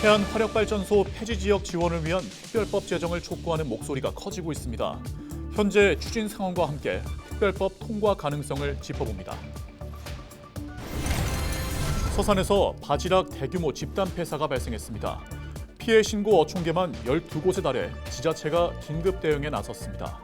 태안 화력발전소 폐지 지역 지원을 위한 특별법 제정을 촉구하는 목소리가 커지고 있습니다. 현재 추진 상황과 함께 특별법 통과 가능성을 짚어봅니다. 서산에서 바지락 대규모 집단 폐사가 발생했습니다. 피해 신고 어촌계만 12곳에 달해 지자체가 긴급 대응에 나섰습니다.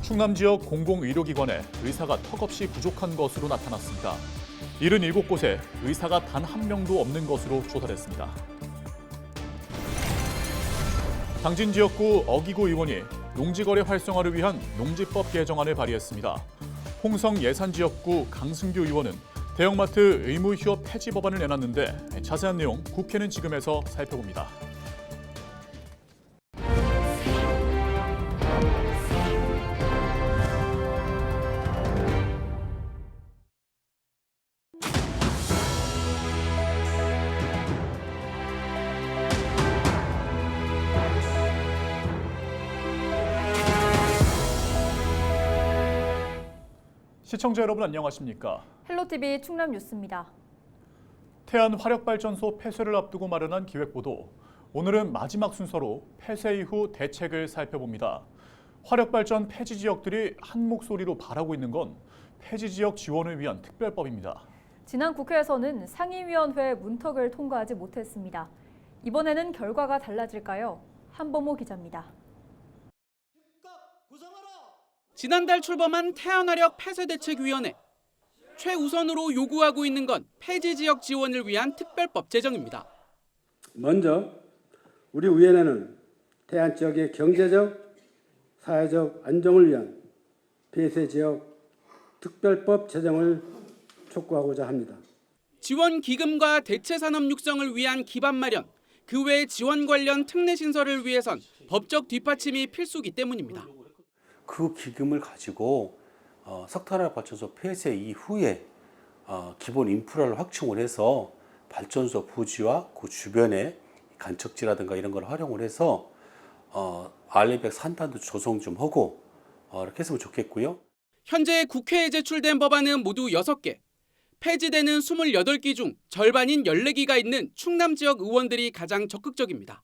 충남 지역 공공의료기관에 의사가 턱없이 부족한 것으로 나타났습니다. 77곳에 의사가 단 한 명도 없는 것으로 조사됐습니다. 당진 지역구 어기구 의원이 농지거래 활성화를 위한 농지법 개정안을 발의했습니다. 홍성 예산 지역구 강승규 의원은 대형마트 의무 휴업 폐지 법안을 내놨는데 자세한 내용 국회는 지금에서 살펴봅니다. 시청자 여러분 안녕하십니까? 헬로티비 충남 뉴스입니다. 태안 화력발전소 폐쇄를 앞두고 마련한 기획보도. 오늘은 마지막 순서로 폐쇄 이후 대책을 살펴봅니다. 화력발전 폐지 지역들이 한 목소리로 바라고 있는 건 폐지 지역 지원을 위한 특별법입니다. 지난 국회에서는 상임위원회 문턱을 통과하지 못했습니다. 이번에는 결과가 달라질까요? 한범호 기자입니다. 지난달 출범한 태안화력 폐쇄대책위원회. 최우선으로 요구하고 있는 건 폐지 지역 지원을 위한 특별법 제정입니다. 먼저 우리 위원회는 태안 지역의 경제적, 사회적 안정을 위한 폐쇄 지역 특별법 제정을 촉구하고자 합니다. 지원 기금과 대체 산업 육성을 위한 기반 마련, 그 외 지원 관련 특례 신설을 위해선 법적 뒷받침이 필수기 때문입니다. 그 기금을 가지고 석탄화력 발전소 폐쇄 이후에 기본 인프라를 확충을 해서 발전소 부지와 그 주변에 간척지라든가 이런 걸 활용을 해서 알리백 산단도 조성 좀 하고 이렇게 했으면 좋겠고요. 현재 국회에 제출된 법안은 모두 6개. 폐지되는 28기 중 절반인 14기가 있는 충남 지역 의원들이 가장 적극적입니다.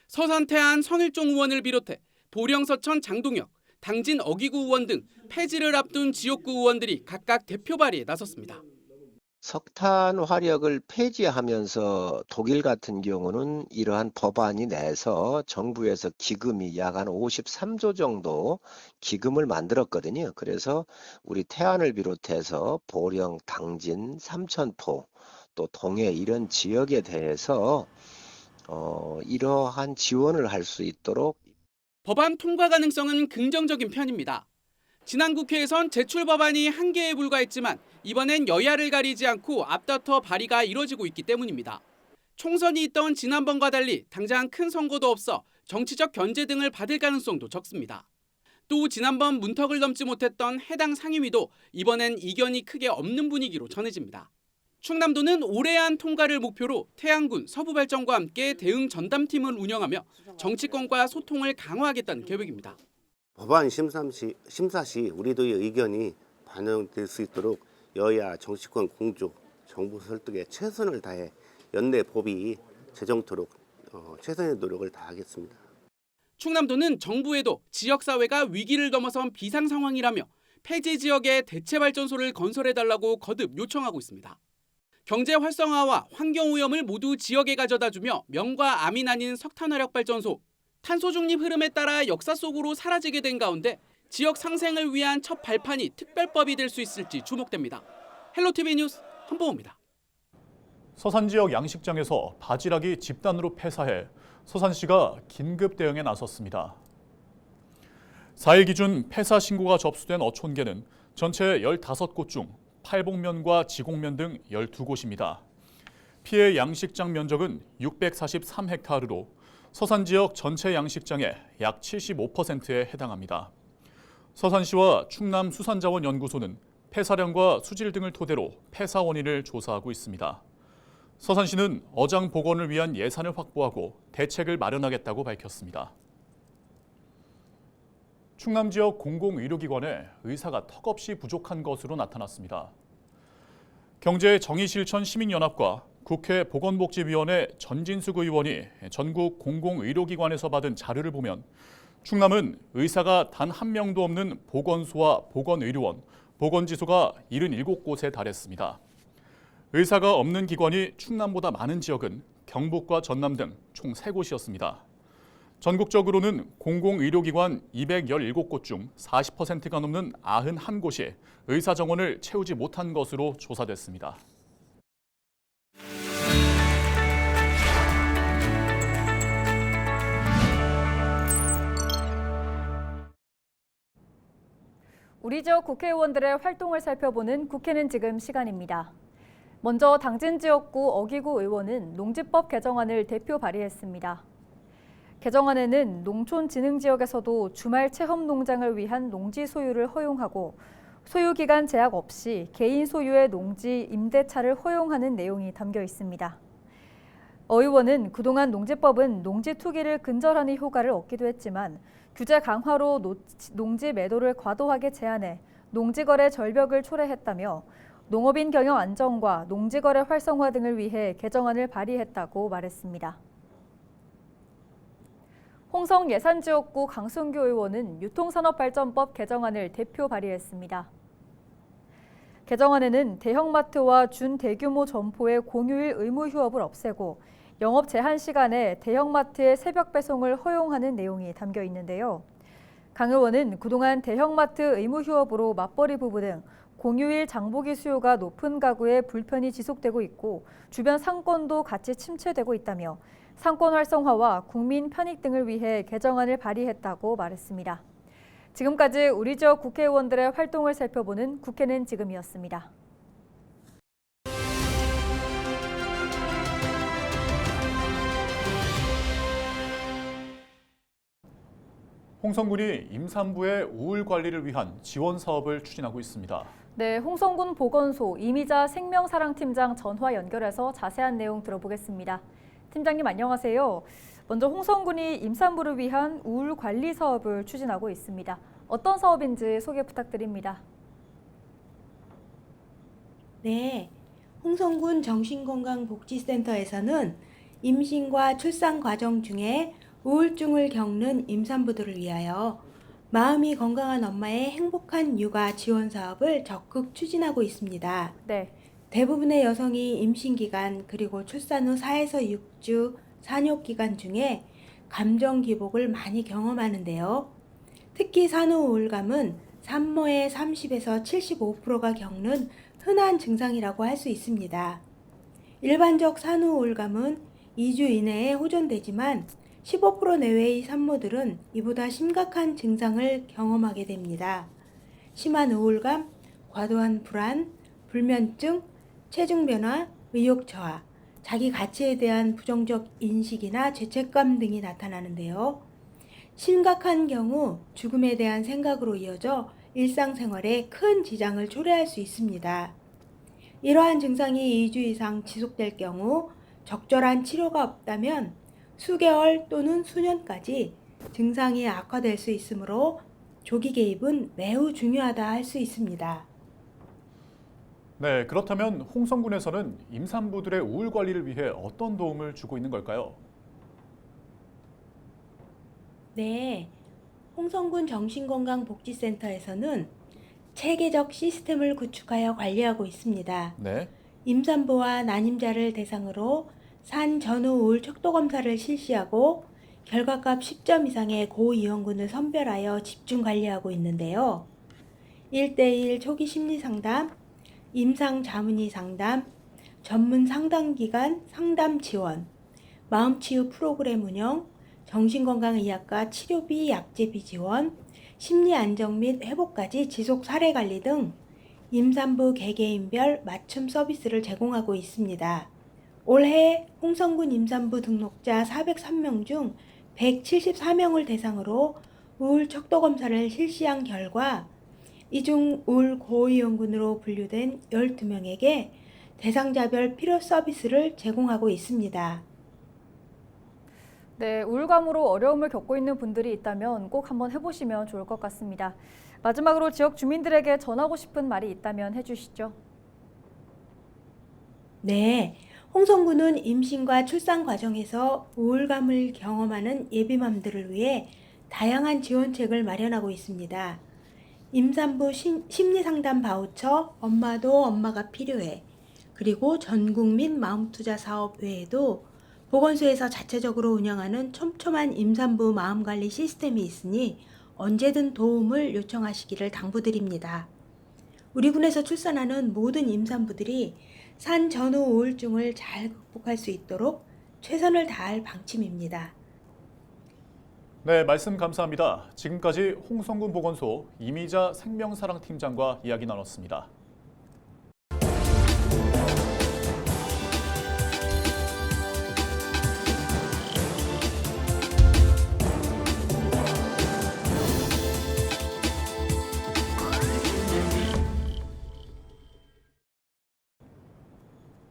서산 태안 성일종 의원을 비롯해 보령 서천 장동혁, 당진 어기구 의원 등 폐지를 앞둔 지역구 의원들이 각각 대표 발의에 나섰습니다. 석탄 화력을 폐지하면서 독일 같은 경우는 이러한 법안이 내서 정부에서 기금이 약 한 53조 정도 기금을 만들었거든요. 그래서 우리 태안을 비롯해서 보령, 당진, 삼천포, 또 동해 이런 지역에 대해서 이러한 지원을 할 수 있도록 법안 통과 가능성은 긍정적인 편입니다. 지난 국회에선 제출 법안이 1개에 불과했지만 이번엔 여야를 가리지 않고 앞다퉈 발의가 이뤄지고 있기 때문입니다. 총선이 있던 지난번과 달리 당장 큰 선거도 없어 정치적 견제 등을 받을 가능성도 적습니다. 또 지난번 문턱을 넘지 못했던 해당 상임위도 이번엔 이견이 크게 없는 분위기로 전해집니다. 충남도는 올해 안 통과를 목표로 태안군 서부발전과 함께 대응 전담팀을 운영하며 정치권과 소통을 강화하겠다는 계획입니다. 법안 심사 시 우리들의 의견이 반영될 수 있도록 여야 정치권 공조, 정부 설득에 최선을 다해 연내 법이 제정토록 최선의 노력을 다하겠습니다. 충남도는 정부에도 지역사회가 위기를 넘어선 비상 상황이라며 폐지 지역에 대체 발전소를 건설해달라고 거듭 요청하고 있습니다. 경제 활성화와 환경오염을 모두 지역에 가져다주며 명과 암이 나뉜 석탄화력 발전소. 탄소 중립 흐름에 따라 역사 속으로 사라지게 된 가운데 지역 상생을 위한 첫 발판이 특별법이 될 수 있을지 주목됩니다. 헬로티비 뉴스 한보호입니다. 서산 지역 양식장에서 바지락이 집단으로 폐사해 서산시가 긴급 대응에 나섰습니다. 4일 기준 폐사 신고가 접수된 어촌계는 전체 15곳 중 팔복면과 지곡면 등 12곳입니다. 피해 양식장 면적은 643헥타르로 서산 지역 전체 양식장의 약 75%에 해당합니다. 서산시와 충남수산자원연구소는 폐사량과 수질 등을 토대로 폐사 원인을 조사하고 있습니다. 서산시는 어장 복원을 위한 예산을 확보하고 대책을 마련하겠다고 밝혔습니다. 충남 지역 공공의료기관에 의사가 턱없이 부족한 것으로 나타났습니다. 경제정의실천 시민연합과 국회 보건복지위원회 전진숙 의원이 전국 공공의료기관에서 받은 자료를 보면 충남은 의사가 단 한 명도 없는 보건소와 보건의료원, 보건지소가 77곳에 달했습니다. 의사가 없는 기관이 충남보다 많은 지역은 경북과 전남 등 총 3곳이었습니다. 전국적으로는 공공의료기관 217곳 중 40%가 넘는 91곳이 의사 정원을 채우지 못한 것으로 조사됐습니다. 우리 지역 국회의원들의 활동을 살펴보는 국회는 지금 시간입니다. 먼저 당진 지역구 어기구 의원은 농지법 개정안을 대표 발의했습니다. 개정안에는 농촌진흥지역에서도 주말 체험 농장을 위한 농지 소유를 허용하고 소유기간 제약 없이 개인 소유의 농지 임대차를 허용하는 내용이 담겨 있습니다. 어 의원은 그동안 농지법은 농지 투기를 근절하는 효과를 얻기도 했지만 규제 강화로 농지 매도를 과도하게 제한해 농지거래 절벽을 초래했다며 농업인 경영 안정과 농지거래 활성화 등을 위해 개정안을 발의했다고 말했습니다. 홍성 예산지역구 강승규 의원은 유통산업발전법 개정안을 대표 발의했습니다. 개정안에는 대형마트와 준대규모 점포의 공휴일 의무 휴업을 없애고 영업 제한 시간에 대형마트의 새벽 배송을 허용하는 내용이 담겨 있는데요. 강 의원은 그동안 대형마트 의무 휴업으로 맞벌이 부부 등 공휴일 장보기 수요가 높은 가구에 불편이 지속되고 있고 주변 상권도 같이 침체되고 있다며 상권 활성화와 국민 편익 등을 위해 개정안을 발의했다고 말했습니다. 지금까지 우리 지역 국회의원들의 활동을 살펴보는 국회는 지금이었습니다. 홍성군이 임산부의 우울 관리를 위한 지원 사업을 추진하고 있습니다. 네, 홍성군 보건소 이미자 생명사랑팀장 전화 연결해서 자세한 내용 들어보겠습니다. 팀장님 안녕하세요. 먼저 홍성군이 임산부를 위한 우울 관리 사업을 추진하고 있습니다. 어떤 사업인지 소개 부탁드립니다. 네, 홍성군 정신건강복지센터에서는 임신과 출산 과정 중에 우울증을 겪는 임산부들을 위하여 마음이 건강한 엄마의 행복한 육아 지원 사업을 적극 추진하고 있습니다. 네. 대부분의 여성이 임신 기간 그리고 출산 후 4에서 6주 산욕 기간 중에 감정 기복을 많이 경험하는데요. 특히 산후 우울감은 산모의 30에서 75%가 겪는 흔한 증상이라고 할 수 있습니다. 일반적 산후 우울감은 2주 이내에 호전되지만 15% 내외의 산모들은 이보다 심각한 증상을 경험하게 됩니다. 심한 우울감, 과도한 불안, 불면증, 체중 변화, 의욕 저하, 자기 가치에 대한 부정적 인식이나 죄책감 등이 나타나는데요. 심각한 경우 죽음에 대한 생각으로 이어져 일상생활에 큰 지장을 초래할 수 있습니다. 이러한 증상이 2주 이상 지속될 경우 적절한 치료가 없다면 수개월 또는 수년까지 증상이 악화될 수 있으므로 조기 개입은 매우 중요하다 할 수 있습니다. 네, 그렇다면 홍성군에서는 임산부들의 우울 관리를 위해 어떤 도움을 주고 있는 걸까요? 네, 홍성군 정신건강복지센터에서는 체계적 시스템을 구축하여 관리하고 있습니다. 네. 임산부와 난임자를 대상으로 산 전후 우울 척도 검사를 실시하고 결과값 10점 이상의 고위험군을 선별하여 집중 관리하고 있는데요. 1:1 초기 심리 상담, 임상 자문의 상담, 전문 상담기관 상담 지원, 마음치유 프로그램 운영, 정신건강의학과 치료비 약제비 지원, 심리 안정 및 회복까지 지속 사례 관리 등 임산부 개개인별 맞춤 서비스를 제공하고 있습니다. 올해 홍성군 임산부 등록자 403명 중 174명을 대상으로 우울 척도 검사를 실시한 결과 이 중 우울 고위험군으로 분류된 12명에게 대상자별 필요 서비스를 제공하고 있습니다. 네, 우울감으로 어려움을 겪고 있는 분들이 있다면 꼭 한번 해보시면 좋을 것 같습니다. 마지막으로 지역 주민들에게 전하고 싶은 말이 있다면 해주시죠. 네, 홍성군은 임신과 출산 과정에서 우울감을 경험하는 예비맘들을 위해 다양한 지원책을 마련하고 있습니다. 임산부 심리상담 바우처 엄마도 엄마가 필요해. 그리고 전국민 마음투자 사업 외에도 보건소에서 자체적으로 운영하는 촘촘한 임산부 마음관리 시스템이 있으니 언제든 도움을 요청하시기를 당부드립니다. 우리 군에서 출산하는 모든 임산부들이 산 전후 우울증을 잘 극복할 수 있도록 최선을 다할 방침입니다. 네, 말씀 감사합니다. 지금까지 홍성군 보건소 이미자 생명사랑팀장과 이야기 나눴습니다.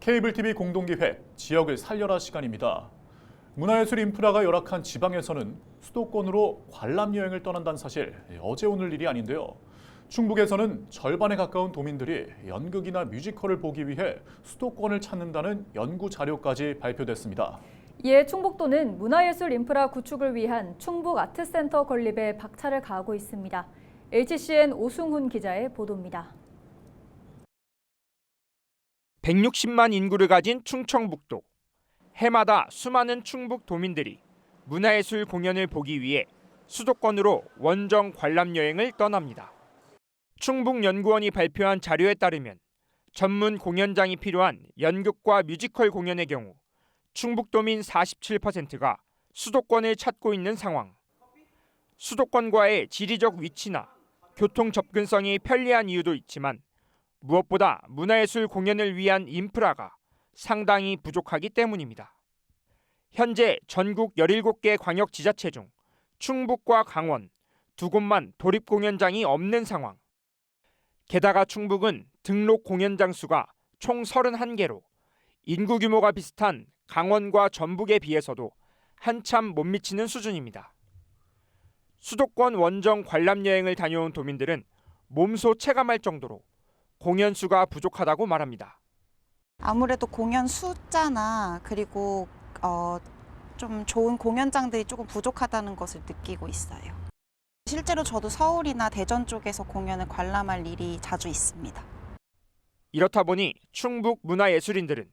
케이블 TV 공동기획 지역을 살려라 시간입니다. 문화예술 인프라가 열악한 지방에서는 수도권으로 관람 여행을 떠난다는 사실 어제 오늘 일이 아닌데요. 충북에서는 절반에 가까운 도민들이 연극이나 뮤지컬을 보기 위해 수도권을 찾는다는 연구 자료까지 발표됐습니다. 이에 충북도는 문화예술 인프라 구축을 위한 충북 아트센터 건립에 박차를 가하고 있습니다. HCN 오승훈 기자의 보도입니다. 160만 인구를 가진 충청북도. 해마다 수많은 충북 도민들이 문화예술 공연을 보기 위해 수도권으로 원정 관람 여행을 떠납니다. 충북연구원이 발표한 자료에 따르면 전문 공연장이 필요한 연극과 뮤지컬 공연의 경우 충북도민 47%가 수도권을 찾고 있는 상황. 수도권과의 지리적 위치나 교통 접근성이 편리한 이유도 있지만 무엇보다 문화예술 공연을 위한 인프라가 상당히 부족하기 때문입니다. 현재 전국 17개 광역지자체 중 충북과 강원 두 곳만 도립공연장이 없는 상황. 게다가 충북은 등록 공연장 수가 총 31개로 인구 규모가 비슷한 강원과 전북에 비해서도 한참 못 미치는 수준입니다. 수도권 원정 관람 여행을 다녀온 도민들은 몸소 체감할 정도로 공연 수가 부족하다고 말합니다. 아무래도 공연 숫자나 그리고 좀 좋은 공연장들이 조금 부족하다는 것을 느끼고 있어요. 실제로 저도 서울이나 대전 쪽에서 공연을 관람할 일이 자주 있습니다. 이렇다 보니 충북 문화예술인들은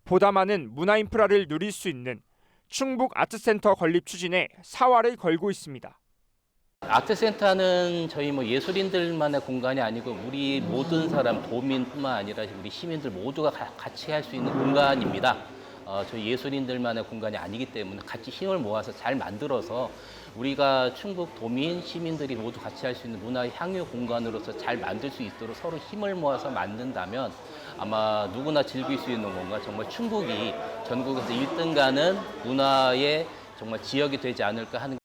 보다 많은 문화 인프라를 누릴 수 있는 충북 아트센터 건립 추진에 사활을 걸고 있습니다. 아트센터는 저희 예술인들만의 공간이 아니고 우리 모든 사람, 도민뿐만 아니라 우리 시민들 모두가 같이 할 수 있는 공간입니다. 저희 예술인들만의 공간이 아니기 때문에 같이 힘을 모아서 잘 만들어서 우리가 충북 도민, 시민들이 모두 같이 할 수 있는 문화 향유 공간으로서 잘 만들 수 있도록 서로 힘을 모아서 만든다면 아마 누구나 즐길 수 있는 공간, 정말 충북이 전국에서 1등 가는 문화의 정말 지역이 되지 않을까 하는.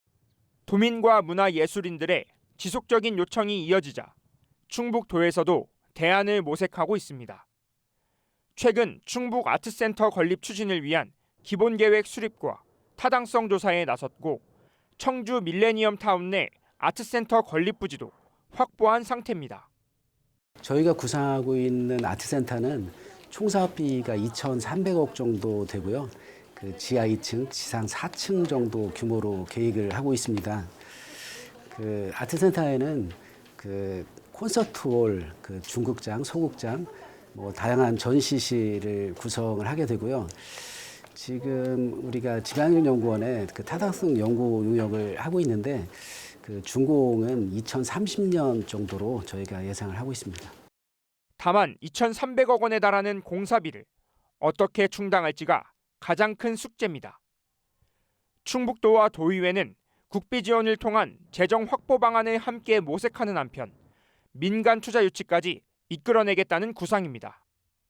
도민과 문화예술인들의 지속적인 요청이 이어지자 충북도에서도 대안을 모색하고 있습니다. 최근 충북 아트센터 건립 추진을 위한 기본계획 수립과 타당성 조사에 나섰고 청주 밀레니엄 타운 내 아트센터 건립 부지도 확보한 상태입니다. 저희가 구상하고 있는 아트센터는 총 사업비가 2,300억 정도 되고요. 그 지하 2층, 지상 4층 정도 규모로 계획을 하고 있습니다. 그 아트센터에는 그 콘서트홀, 그 중극장, 소극장, 다양한 전시실을 구성을 하게 되고요. 지금 우리가 지방연구원에 그 타당성 연구 용역을 하고 있는데 그 준공은 2030년 정도로 저희가 예상을 하고 있습니다. 다만 2,300억 원에 달하는 공사비를 어떻게 충당할지가 가장 큰 숙제입니다. 충북도와 도의회는 국비 지원을 통한 재정 확보 방안을 함께 모색하는 한편 민간 투자 유치까지 이끌어내겠다는 구상입니다.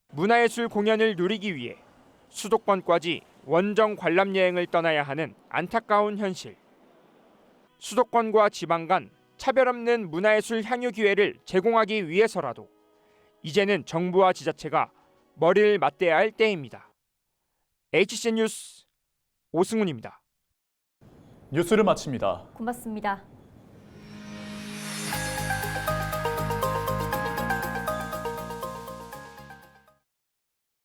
문화예술 공연을 누리기 위해 수도권까지 원정 관람 여행을 떠나야 하는 안타까운 현실. 수도권과 지방 간 차별 없는 문화예술 향유 기회를 제공하기 위해서라도 이제는 정부와 지자체가 머리를 맞대야 할 때입니다. HCN 뉴스 오승훈입니다. 뉴스를 마칩니다. 고맙습니다.